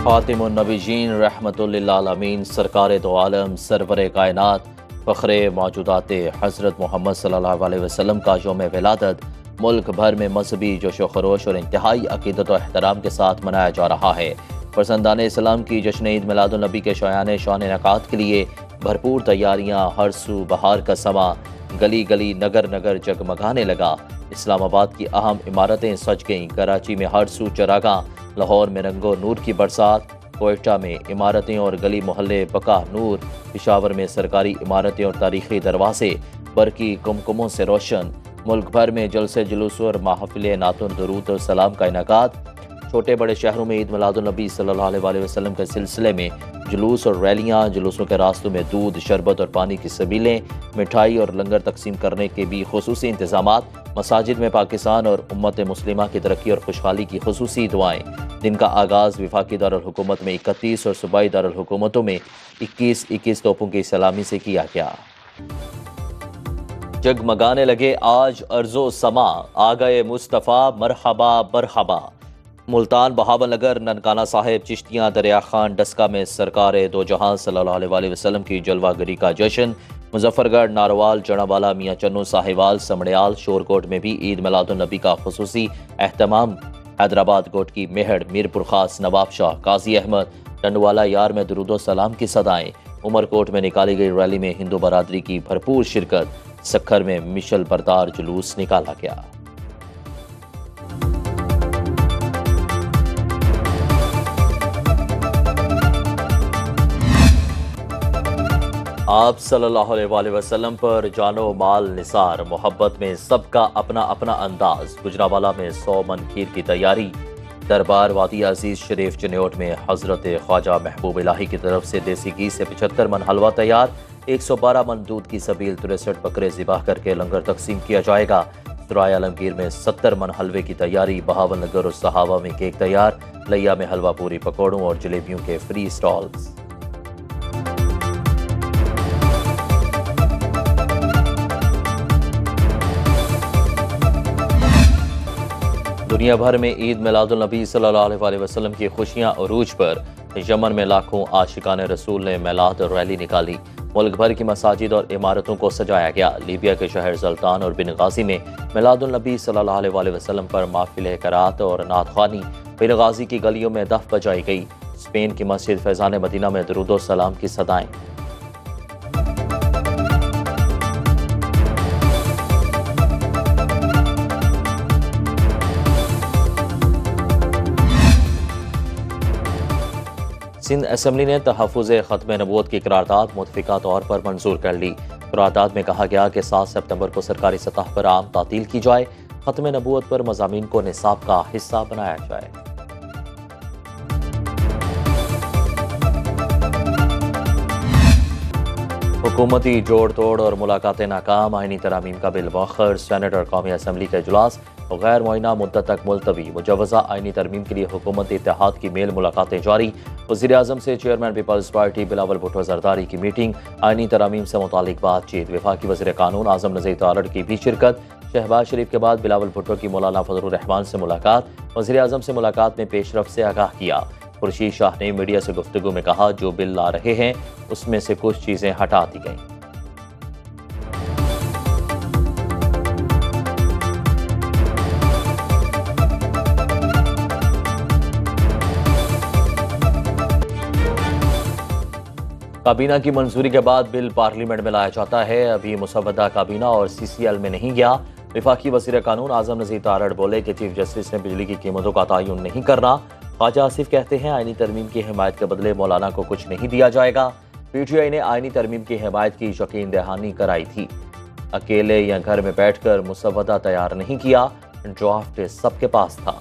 खातिमुन नबीयीन रहमतुल्लिल आलमीन सरकार दो आलम सरवर कायनात फ़ख्रे मौजूदात हज़रत मोहम्मद सल्लल्लाहु अलैहि वसल्लम का यौम विलादत मुल्क भर में मजहबी जोशो खरोश और इंतहाई अक़ीदत और एहतराम के साथ मनाया जा रहा है। फरजंदान इस्लाम की जश्न ईद मिलादुन नबी के शायान शान इनकात के लिए भरपूर तैयारियाँ, हर सू बहार का समा, गली गली नगर नगर जगमगाने लगा। इस्लामाबाद की अहम इमारतें सज गईं, कराची में हर सू चरागाह, लाहौर में रंगो नूर की बरसात, कोयटा में इमारतें और गली मोहल्ले बका नूर, पिशावर में सरकारी इमारतें और तारीखी दरवाजे बरकी कुमकुमों से रोशन। मुल्क भर में जलसे जुलूस और महफिल नातुन दुरूद और सलाम का इनकात। छोटे बड़े शहरों में ईद मिलादुन नबी सल्लल्लाहु अलैहि वसल्लम के सिलसिले में जुलूस और रैलियाँ, जुलूसों के रास्तों में दूध, शरबत और पानी की सबीलें, मिठाई और लंगर तकसीम करने के भी खुसूसी इंतजामात। मसाजिद में पाकिस्तान और उम्मत मुस्लिमा की तरक्की और खुशहाली की खुसूसी दुआएं। दिन का आगाज़ वफाकी दारुल हुकूमत में 31 और सूबाई दारुल हुकूमतों में 21 तोपों की सलामी से किया गया। जगमगाने लगे आज अर्जो समा, आ गए मुस्तफ़ा मरहबा मरहबा। मुल्तान, बहावलनगर, ननकाना साहिब, चिश्तियाँ, दरिया खान, डस्का में सरकार दो जहां सल्लल्लाहु अलैहि वसल्लम की जलवागरी का जश्न। मुजफ्फरगढ़, नारवाल, जड़ावाला, मियाँ चन्नू, साहिवाल, समड़ियाल, शोरकोट में भी ईद मिलादुन नबी का खुसूसी एहतमाम। हैदराबाद कोट की मेहड़, मीरपुर खास, नवाबशाह, काजी अहमद, टंडवाला यार में दुरूदो सलाम की सदाएं। उमरकोट में निकाली गई रैली में हिंदू बरादरी की भरपूर शिरकत। सक्खर में मिशल बरदार जुलूस निकाला गया। आप सल्लल्लाहु अलैहि वसल्लम पर जानो माल निसार, मोहब्बत में सबका अपना अपना अंदाज। गुजरावाला में 100 मन खीर की तैयारी। दरबार वादी अजीज शरीफ चन्योट में हजरत ख्वाजा महबूब इलाही की तरफ से देसी घी से 75 मन हलवा तैयार। 112 मन दूध की सबील, 63 बकरे ज़िबाह करके लंगर तकसीम किया जाएगा। सुराय आलमगीर में 70 मन हलवे की तैयारी। बहावलनगर और सहावा में केक तैयार। लैया में हलवा पूरी, पकौड़ों और जलेबियों के फ्री स्टॉल्स। दुनिया भर में ईद मिलादुन नबी सल्लल्लाहु अलैहि वसल्लम की खुशियां अरूज पर। यमन में लाखों आशिकान रसूल ने मिलाद रैली निकाली। मुल्क भर की मसाजिद और इमारतों को सजाया गया। लीबिया के शहर सुल्तान और बिनगाजी में मिलादुन नबी सल्लल्लाहु अलैहि वसल्लम पर माहफिल करात और नात ख्वानी। बिनगाजी की गलियों में दफ बजाई गई। स्पेन की मस्जिद फैज़ान मदीना में दुरूद सलाम की सदाएं। सिंध असम्बली ने तहफ़्फ़ुज़ ख़त्म नबूवत की करारदाद मुतफ़िक़ा तौर पर मंजूर कर ली। करारदाद में कहा गया कि 7 सितंबर को सरकारी सतह पर आम तातील की जाए। ख़त्म नबूवत पर मज़ामीन को निसाब का हिस्सा बनाया जाए। हुकूमती जोड़ तोड़ और मुलाकातें नाकाम। आईनी तरामीम का बिल मौखर। सेनेट और कौमी असम्बली का इजलास गैर मुअय्यना मुद्दत तक मुलतवी। मुजवज़ा आईनी तरमीम के लिए हुकूमत इत्तेहाद की मेल मुलाकातें जारी। वज़ीर आज़म से chairman People's Party Bilawal Bhutto Zardari की मीटिंग। आईनी तरामीम से मुतालिक बातचीत। वफाकी वज़ीर कानून आज़म नज़ीर तारड़ की भी शिरकत। शहबाज शरीफ के बाद बिलावल भुट्टो की मौलाना फजलुर रहमान से मुलाकात। वज़ीर आज़म से मुलाकात में पेशरफ से आगाह किया। खुर्शीद शाह ने मीडिया से गुफ्तगू में कहा, जो बिल ला रहे हैं उसमें से कुछ चीज़ें हटा दी गईं। काबीना की मंजूरी के बाद बिल पार्लियामेंट में लाया जाता है। अभी मुसव्वदा काबीना और CCL में नहीं गया। वफाकी वज़ीर कानून आज़म नज़ीर तारड़ बोले कि चीफ जस्टिस ने बिजली की कीमतों का तयन नहीं करना। ख्वाजा आसिफ कहते हैं, आईनी तरमीम की हिमायत के बदले मौलाना को कुछ नहीं दिया जाएगा। PTI ने आईनी तरमीम की हिमायत की यकीन दहानी कराई थी। अकेले या घर में बैठकर मुसव्वदा तैयार नहीं किया, ड्राफ्ट सबके पास था।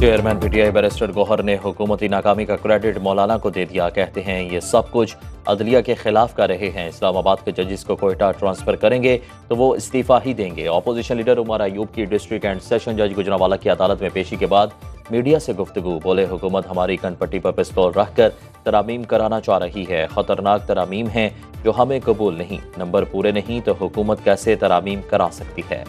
चेयरमैन PTI बैरिस्टर गौहर ने हुकूमती नाकामी का क्रेडिट मौलाना को दे दिया। कहते हैं ये सब कुछ अदलिया के खिलाफ कर रहे हैं। इस्लामाबाद के जजेस को कोयटा ट्रांसफर करेंगे तो वो इस्तीफा ही देंगे। अपोजिशन लीडर उमर अयूब की डिस्ट्रिक्ट एंड सेशन जज गुजरावाला की अदालत में पेशी के बाद मीडिया से गुफ्तगू, बोले हुकूमत हमारी कनपट्टी पर पिस्तौल रखकर तरामीम कराना चाह रही है। खतरनाक तरामीम हैं जो हमें कबूल नहीं। नंबर पूरे नहीं तो हुकूमत कैसे तरामीम करा सकती है।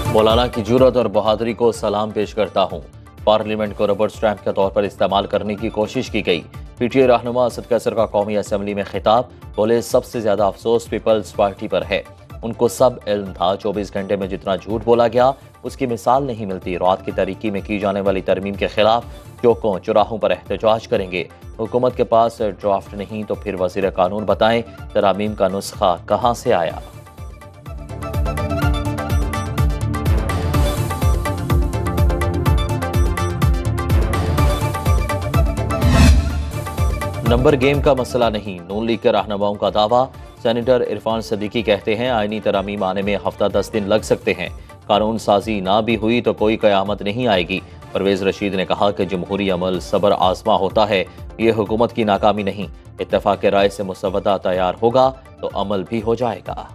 मौलाना की जुर्रत और बहादुरी को सलाम पेश करता हूँ। पार्लियामेंट को रबर स्टैंप के तौर पर इस्तेमाल करने की कोशिश की गई। पीटीआई रहनुमा असद कैसर का कौमी असम्बली में खिताब, बोले सबसे ज्यादा अफसोस पीपल्स पार्टी पर है। उनको सब इल्म था, 24 घंटे में जितना झूठ बोला गया उसकी मिसाल नहीं मिलती। रात की तारीकी में की जाने वाली तरमीम के खिलाफ चौकों चौराहों पर एहतजाज करेंगे। हुकूमत के पास ड्राफ्ट नहीं तो फिर वजीर कानून बताएं तरामीम का नुस्खा कहां से आया। नंबर गेम का मसला नहीं, नून लीग के रहनुमाओं का दावा। सेनेटर इरफान सदीकी कहते हैं आईनी तरामीम आने में हफ्ता 10 दिन लग सकते हैं। कानून साजी ना भी हुई तो कोई कयामत नहीं आएगी। परवेज रशीद ने कहा कि जमहूरी अमल सबर आजमा होता है, ये हुकूमत की नाकामी नहीं। इत्तेफाक राय से मुसवदा तैयार होगा तो अमल भी हो जाएगा।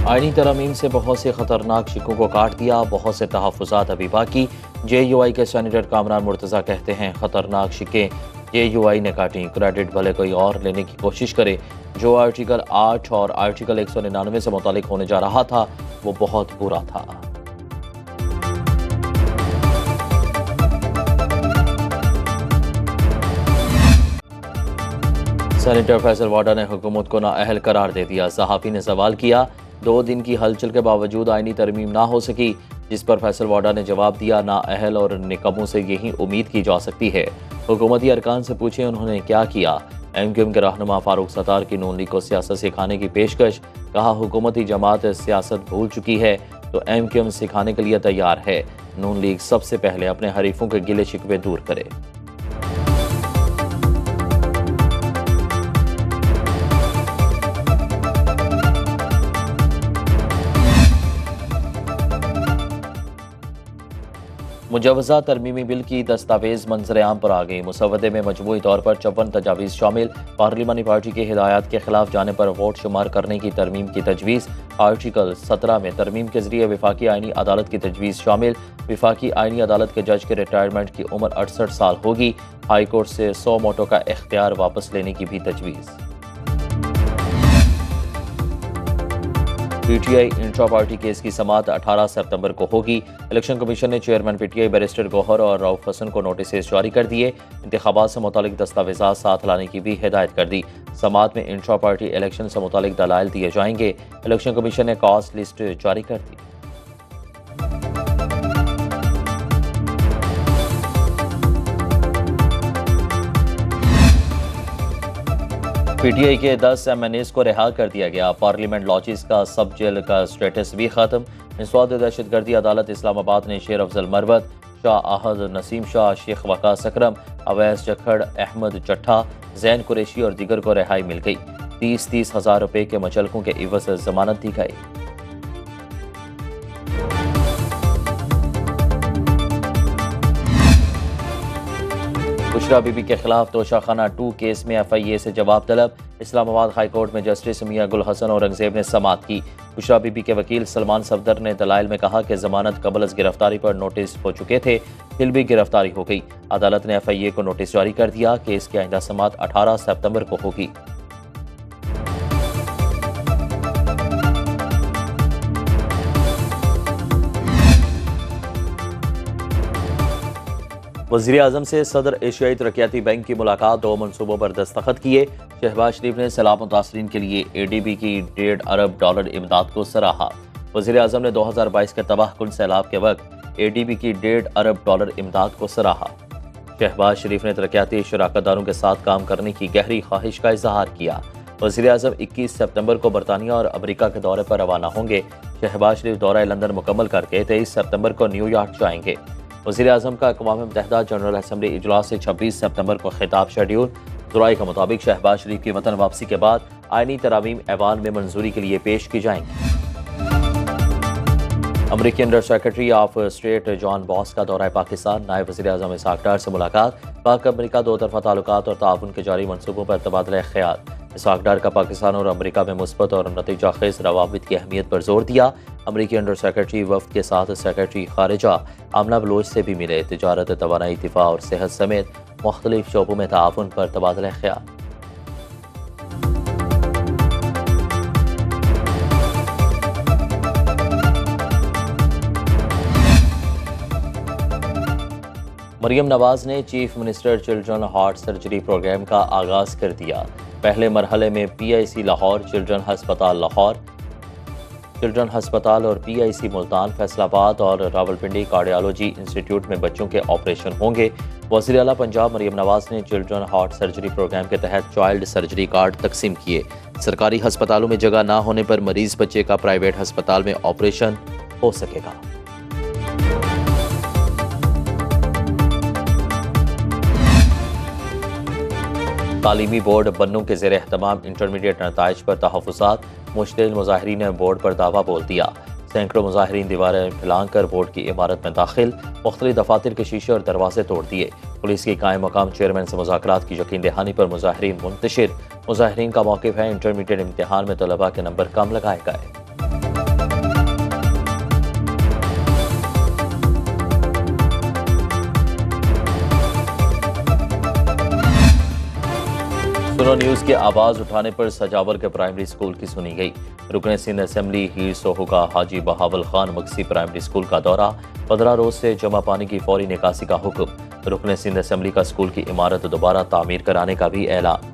आईनी तरमीम से बहुत से खतरनाक शिकों को काट दिया, बहुत से तहफ़्फ़ुज़ात अभी बाकी। JUI के सेनेटर कामरान मुर्तज़ा कहते हैं खतरनाक शिकें JUI ने काटी, क्रेडिट भले कोई और लेने की कोशिश करे। जो आर्टिकल 8 और आर्टिकल 199 से मुतालिक होने जा रहा था वो बहुत बुरा था। सेनेटर फैसल वाडा ने हुकूमत को नाअहल करार दे दिया। सहाफ़ी ने सवाल किया 2 दिन की हलचल के बावजूद आईनी तरमीम ना हो सकी, जिस पर फैसल वाडा ने जवाब दिया नाअहल और निकम्मों से यही उम्मीद की जा सकती है। हुकूमती अरकान से पूछे उन्होंने क्या किया। MQM के रहनुमा फारूक सत्तार की नून लीग को सियासत सिखाने की पेशकश, कहा हुकूमती जमात सियासत भूल चुकी है तो MQM सिखाने के लिए तैयार है। नून लीग सबसे पहले अपने हरीफों के गिले शिकवे दूर करे। मुजवजा तरमीमी बिल की दस्तावेज मंजर आम पर आ गई। मुसवदे में मजमूई तौर पर 54 तजावीज़ शामिल। पार्लिमानी पार्टी की हिदायत के खिलाफ जाने पर वोट शुमार करने की तरमीम की तजवीज़। आर्टिकल 17 में तरमीम के जरिए विफाकी आईनी अदालत की तजवीज़ शामिल। विफाकी आईनी अदालत के जज के रिटायरमेंट की उम्र 68 साल होगी। हाई कोर्ट से 100 मोटो का इख्तियार वापस लेने की भी तजवीज़। PTI इंट्रा पार्टी केस की समाअत 18 सितंबर को होगी। इलेक्शन कमीशन ने चेयरमैन PTI बैरिस्टर गौहर और रऊफ हसन को नोटिस जारी कर दिए। इंतखाबात से मुतालिक दस्तावेज़ात साथ लाने की भी हिदायत कर दी। समाअत में इंट्रा पार्टी इलेक्शन से मुतालिक दलाइल दिए जाएंगे। इलेक्शन कमीशन ने कॉस्ट लिस्ट जारी कर दी। PTI के 10 MNAs को रिहा कर दिया गया। पार्लियामेंट लॉजिस का सब जेल का स्टेटस भी खत्म। इंसदाद दहशतगर्दी अदालत इस्लामाबाद ने शेर अफजल मरवत, शाह आहद, नसीम शाह, शेख वकास अकरम, अवैस जखड़, अहमद चट्ठा, जैन कुरैशी और दीगर को रिहाई मिल गई। 30-30 हज़ार रुपए के मचलकों के इवज़ जमानत दी गई। बुशरा बीबी के खिलाफ तोशाखाना 2 केस में FIA से जवाब तलब। इस्लामाबाद हाई कोर्ट में जस्टिस मियां गुल हसन औरंगजेब ने समाअत की। बुशरा बीबी के वकील सलमान सफदर ने दलाइल में कहा कि जमानत कबल अज गिरफ्तारी पर नोटिस हो चुके थे, फिर भी गिरफ्तारी हो गई। अदालत ने FIA को नोटिस जारी कर दिया। केस की आइंदा समाअत 18 सितंबर को होगी। वज़ीर आज़म से सदर एशियाई तरक्याती बैंक की मुलाकात, 2 मनसूबों पर दस्तखत किए। शहबाज शरीफ ने सैलाब मुतासरीन के लिए ADB की $1.5 अरब इमदाद को सराहा। वज़ीर आज़म ने 2022 के तबाहकुन सैलाब के वक्त ADB की $1.5 अरब इमदाद को सराहा। शहबाज शरीफ ने तरक्याती शराकतदारों के साथ काम करने की गहरी ख्वाहिश का इजहार किया। वज़ीर आज़म 21 सितंबर को बरतानिया और अमरीका के दौरे पर रवाना होंगे। शहबाज शरीफ दौरा लंदन मुकम्मल करके 23 सितंबर को न्यूयॉर्क जाएंगे। वज़ीर आज़म का अक़वाम मुत्तहिदा जनरल असम्बली इजलास से 26 सितंबर को खिताब शेड्यूल। ज़राए के मुताबिक शहबाज शरीफ की वतन वापसी के बाद आईनी तरामीम ऐवान में मंजूरी के लिए पेश की जाएंगी। अमरीकी under secretary of state John boss का दौरा पाकिस्तान, नायब वज़ीर-ए-आज़म इसहाक डार से मुलाकात, पाक अमरीका दो तरफा ताल्लुकात और ताउन के जारी मनसूबों पर तबादला ख्याल। इसहाक डार का पाकिस्तान और अमरीका में मुस्बत और नतीजा खेज रवाबित की अहमियत पर जोर दिया। अमरीकी अंडर सेक्रेटरी वफ्द के साथ सेक्रेटरी खारिजा आमना बलोच से भी मिले। तिजारत, तवानाई, दिफा और सेहत समेत मुख्तलिफ शोबों में ताउन पर तबादला ख्याल। मरियम नवाज ने chief minister children heart surgery programme का आगाज कर दिया। पहले मरहले में PIC लाहौर, चिल्ड्रन हस्पताल लाहौर, चिल्ड्रन हस्पताल और PIC मुल्तान, फैसलाबाद और रावलपिंडी कार्डियोलॉजी इंस्टीट्यूट में बच्चों के ऑपरेशन होंगे। वज़ीर आला पंजाब मरियम नवाज ने चिल्ड्रन हार्ट सर्जरी प्रोग्राम के तहत चाइल्ड सर्जरी कार्ड तकसीम किए। सरकारी हस्पतालों में जगह ना होने पर मरीज बच्चे का प्राइवेट हस्पताल में ऑपरेशन हो सकेगा। तालीमी बोर्ड बन्नू के ज़ेर एहतमाम इंटरमीडिएट नताइज पर तहफ़्फ़ुज़ात, मुश्तिल मुज़ाहिरीन ने बोर्ड पर दावा बोल दिया। सैकड़ों मुज़ाहिरीन दीवारें फैलान कर बोर्ड की इमारत में दाखिल, मुख्तलिफ दफातर के शीशे और दरवाजे तोड़ दिए। पुलिस की कायम मकाम चेयरमैन से मुज़ाकरात की यकीन दहानी पर मुज़ाहिरीन मुंतशिर। मुज़ाहिरीन का मौक़िफ़ है इंटरमीडिएट इम्तिहान में तलबा के नंबर कम लगाए गए। सुनो न्यूज़ की आवाज़ उठाने पर सजावर के प्राइमरी स्कूल की सुनी गई। रुकन सिंध असेंबली हीर सोहू का हाजी बहावल खान मक्सी प्राइमरी स्कूल का दौरा, 15 रोज से जमा पानी की फौरी निकासी का हुक्म। रुकन सिंध असेंबली का स्कूल की इमारत दोबारा तामीर कराने का भी ऐलान।